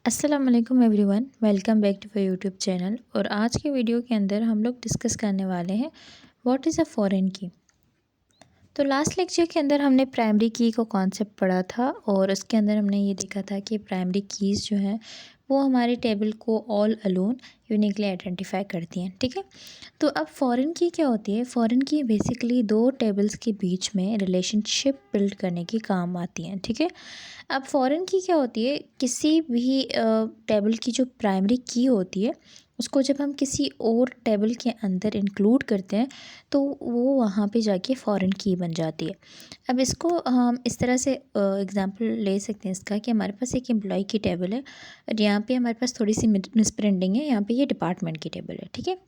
अस्सलाम वालेकुम everyone, welcome back to my YouTube channel. और आज के वीडियो के अंदर हम लोग डिस्कस करने वाले हैं व्हाट इज़ अ फॉरेन की। तो लास्ट लेक्चर के अंदर हमने प्राइमरी की को कॉन्सेप्ट पढ़ा था और उसके अंदर हमने ये देखा था कि प्राइमरी कीज़ जो हैं वो हमारे टेबल को ऑल अलोन यूनिकली आइडेंटिफाई करती हैं। ठीक है, तो अब फॉरेन की क्या होती है? फॉरेन की बेसिकली दो टेबल्स के बीच में रिलेशनशिप बिल्ड करने की काम आती हैं। ठीक है, अब फॉरेन की क्या होती है? किसी भी टेबल की जो प्राइमरी की होती है उसको जब हम किसी और टेबल के अंदर इंक्लूड करते हैं तो वो वहाँ पे जाके फॉरेन की बन जाती है। अब इसको हम इस तरह से एग्ज़ाम्पल ले सकते हैं इसका कि हमारे पास एक एम्प्लॉय की टेबल है और यहाँ पे हमारे पास थोड़ी सी मिसप्रिंटिंग है। यहाँ पे ये डिपार्टमेंट की टेबल है। ठीक है,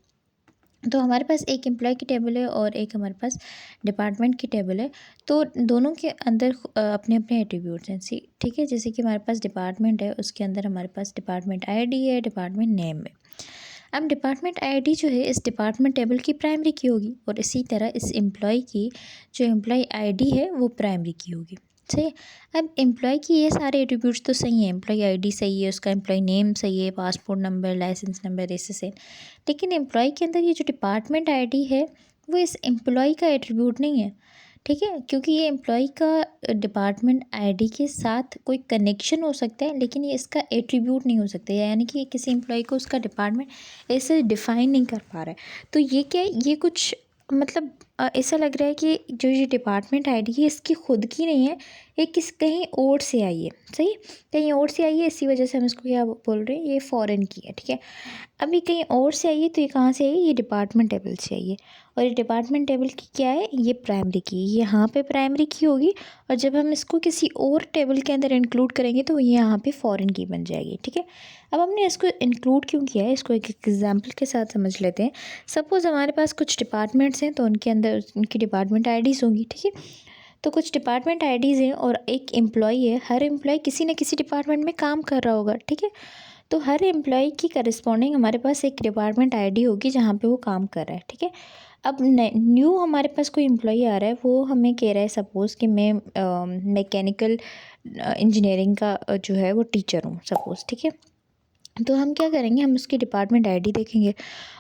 तो हमारे पास एक एम्प्लॉय की टेबल है और एक हमारे पास डिपार्टमेंट की टेबल है। तो दोनों के अंदर अपने अपने एट्रीब्यूट्स हैं। ठीक है, जैसे कि हमारे पास डिपार्टमेंट है, उसके अंदर हमारे पास डिपार्टमेंट आईडी है, डिपार्टमेंट नेम है। अब डिपार्टमेंट आईडी जो है इस डिपार्टमेंट टेबल की प्राइमरी की होगी और इसी तरह इस एम्प्लॉय की जो एम्प्लॉय आईडी है वो प्राइमरी की होगी। सही है। अब एम्प्लॉय की ये सारे एट्रीब्यूट्स तो सही है, एम्प्लॉय आईडी सही है, उसका एम्प्लॉय नेम सही है, passport number, licence number, SSN. लेकिन एम्प्लॉय के अंदर ये जो डिपार्टमेंट आईडी है वो इस एम्प्लॉय का एट्रीब्यूट नहीं है। ठीक है, क्योंकि ये एम्प्लॉय का डिपार्टमेंट आईडी के साथ कोई कनेक्शन हो सकता है लेकिन ये इसका एट्रीब्यूट नहीं हो सकता, यानी कि किसी एम्प्लॉय को उसका डिपार्टमेंट ऐसे डिफ़ाइन नहीं कर पा रहा है। तो ये क्या है, ये कुछ मतलब ऐसा लग रहा है कि जो ये डिपार्टमेंट आईडी है इसकी खुद की नहीं है, ये कहीं और से आई है। सही, कहीं और से आई है, इसी वजह से हम इसको क्या बोल रहे हैं, ये फ़ॉरेन की है। ठीक है, अभी कहीं और से आई है तो ये कहाँ से आई है? ये डिपार्टमेंट टेबल से आई है। और ये डिपार्टमेंट टेबल की क्या है? ये प्राइमरी की, ये यहाँ पे प्राइमरी की होगी और जब हम इसको किसी और टेबल के अंदर इंक्लूड करेंगे तो ये यहाँ पे फॉरेन की बन जाएगी। ठीक है, अब हमने इसको इंक्लूड क्यों किया है इसको एक एग्जांपल के साथ समझ लेते हैं। सपोज़ हमारे पास कुछ डिपार्टमेंट्स हैं तो उनके अंदर उनकी डिपार्टमेंट आईडीज़ होंगी। ठीक है, तो कुछ डिपार्टमेंट आईडीज़ हैं और एक एम्प्लॉई है, हर एम्प्लॉय किसी न किसी डिपार्टमेंट में काम कर रहा होगा। ठीक है, तो हर एम्प्लॉय की करस्पॉन्डिंग हमारे पास एक डिपार्टमेंट आईडी होगी जहाँ पे वो काम कर रहा है। ठीक है, अब न्यू हमारे पास कोई एम्प्लॉय आ रहा है, वो हमें कह रहा है सपोज़ कि मैं मैकेनिकल इंजीनियरिंग का जो है वो टीचर हूँ सपोज़। ठीक है, तो हम क्या करेंगे, हम उसकी डिपार्टमेंट आईडी देखेंगे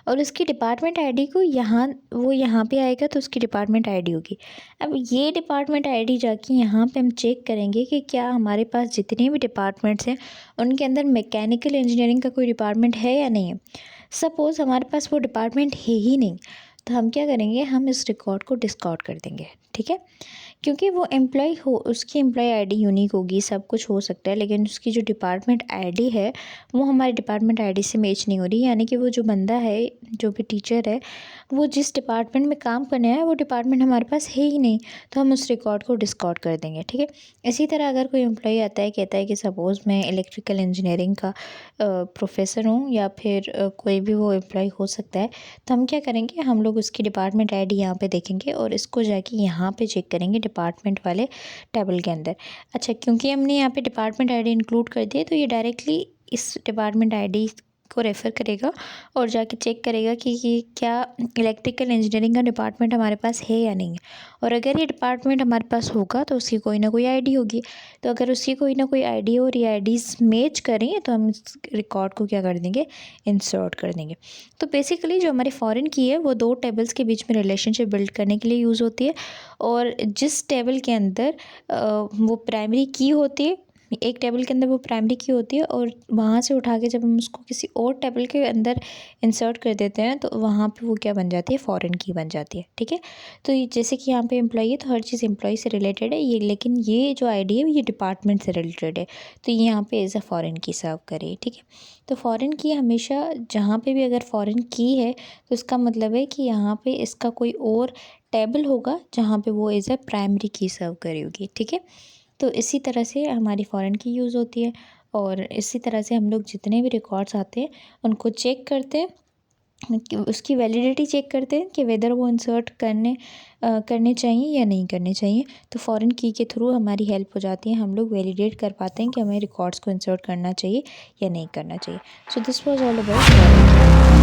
और उसकी डिपार्टमेंट आईडी को यहाँ पे आएगा तो उसकी डिपार्टमेंट आईडी होगी। अब ये डिपार्टमेंट आईडी जाके यहाँ पे हम चेक करेंगे कि क्या हमारे पास जितने भी डिपार्टमेंट्स हैं उनके अंदर मैकेनिकल इंजीनियरिंग का कोई डिपार्टमेंट है या नहीं है। सपोज़ हमारे पास वो डिपार्टमेंट है ही नहीं, तो हम क्या करेंगे, हम इस रिकॉर्ड को डिस्कार्ड कर देंगे। ठीक है, क्योंकि वो एम्प्लॉय हो, उसकी एम्प्लॉय आईडी यूनिक होगी, सब कुछ हो सकता है, लेकिन उसकी जो डिपार्टमेंट आईडी है वो हमारे डिपार्टमेंट आईडी से मैच नहीं हो रही, यानी कि वो जो बंदा है, जो भी टीचर है, वो जिस डिपार्टमेंट में काम करने आया है वो डिपार्टमेंट हमारे पास है ही नहीं, तो हम उस रिकॉर्ड को डिस्कार्ड कर देंगे। ठीक है, इसी तरह अगर कोई एम्प्लॉय आता है, कहता है कि सपोज़ मैं इलेक्ट्रिकल इंजीनियरिंग का प्रोफेसर हूँ या फिर कोई भी वो एम्प्लॉय हो सकता है, तो हम क्या करेंगे, हम लोग उसकी डिपार्टमेंट आईडी यहाँ पे देखेंगे और इसको जाके यहाँ पे चेक करेंगे डिपार्टमेंट वाले टेबल के अंदर। अच्छा, क्योंकि हमने यहाँ पे डिपार्टमेंट आईडी इंक्लूड कर दिया तो ये डायरेक्टली इस डिपार्टमेंट आईडी को रेफ़र करेगा और जाके चेक करेगा कि ये क्या इलेक्ट्रिकल इंजीनियरिंग का डिपार्टमेंट हमारे पास है या नहीं है। और अगर ये डिपार्टमेंट हमारे पास होगा तो उसकी कोई ना कोई आईडी होगी, तो अगर उसकी कोई ना कोई आईडी और ये आईडीज़ मैच करें तो हम इस रिकॉर्ड को क्या कर देंगे, इंसर्ट कर देंगे। तो बेसिकली जो हमारी फॉरेन की है वो दो टेबल्स के बीच में रिलेशनशिप बिल्ड करने के लिए यूज़ होती है और जिस टेबल के अंदर वो प्राइमरी की होती है, एक टेबल के अंदर वो प्राइमरी की होती है और वहाँ से उठा के जब हम उसको किसी और टेबल के अंदर इंसर्ट कर देते हैं तो वहाँ पे वो क्या बन जाती है, फॉरेन की बन जाती है। ठीक है, तो ये जैसे कि यहाँ पे एम्प्लॉई है तो हर चीज़ एम्प्लॉई से रिलेटेड है ये, लेकिन ये जो आईडी है ये डिपार्टमेंट से रिलेटेड है, तो ये यहाँ पे एज अ फॉरेन की सर्व करे। ठीक है, तो फॉरेन की हमेशा जहाँ पे भी अगर फॉरेन की है तो इसका मतलब है कि यहाँ पे इसका कोई और टेबल होगा जहाँ पे वो एज अ प्राइमरी की सर्व करेगी। ठीक है, तो इसी तरह से हमारी फॉरेन की यूज़ होती है और इसी तरह से हम लोग जितने भी रिकॉर्ड्स आते हैं उनको चेक करते हैं कि उसकी वैलिडिटी चेक करते हैं कि वेदर वो इंसर्ट करने चाहिए या नहीं करने चाहिए। तो फॉरेन की के थ्रू हमारी हेल्प हो जाती है, हम लोग वैलिडेट कर पाते हैं कि हमें रिकॉर्ड्स को इंसर्ट करना चाहिए या नहीं करना चाहिए। So this was all about foreign की।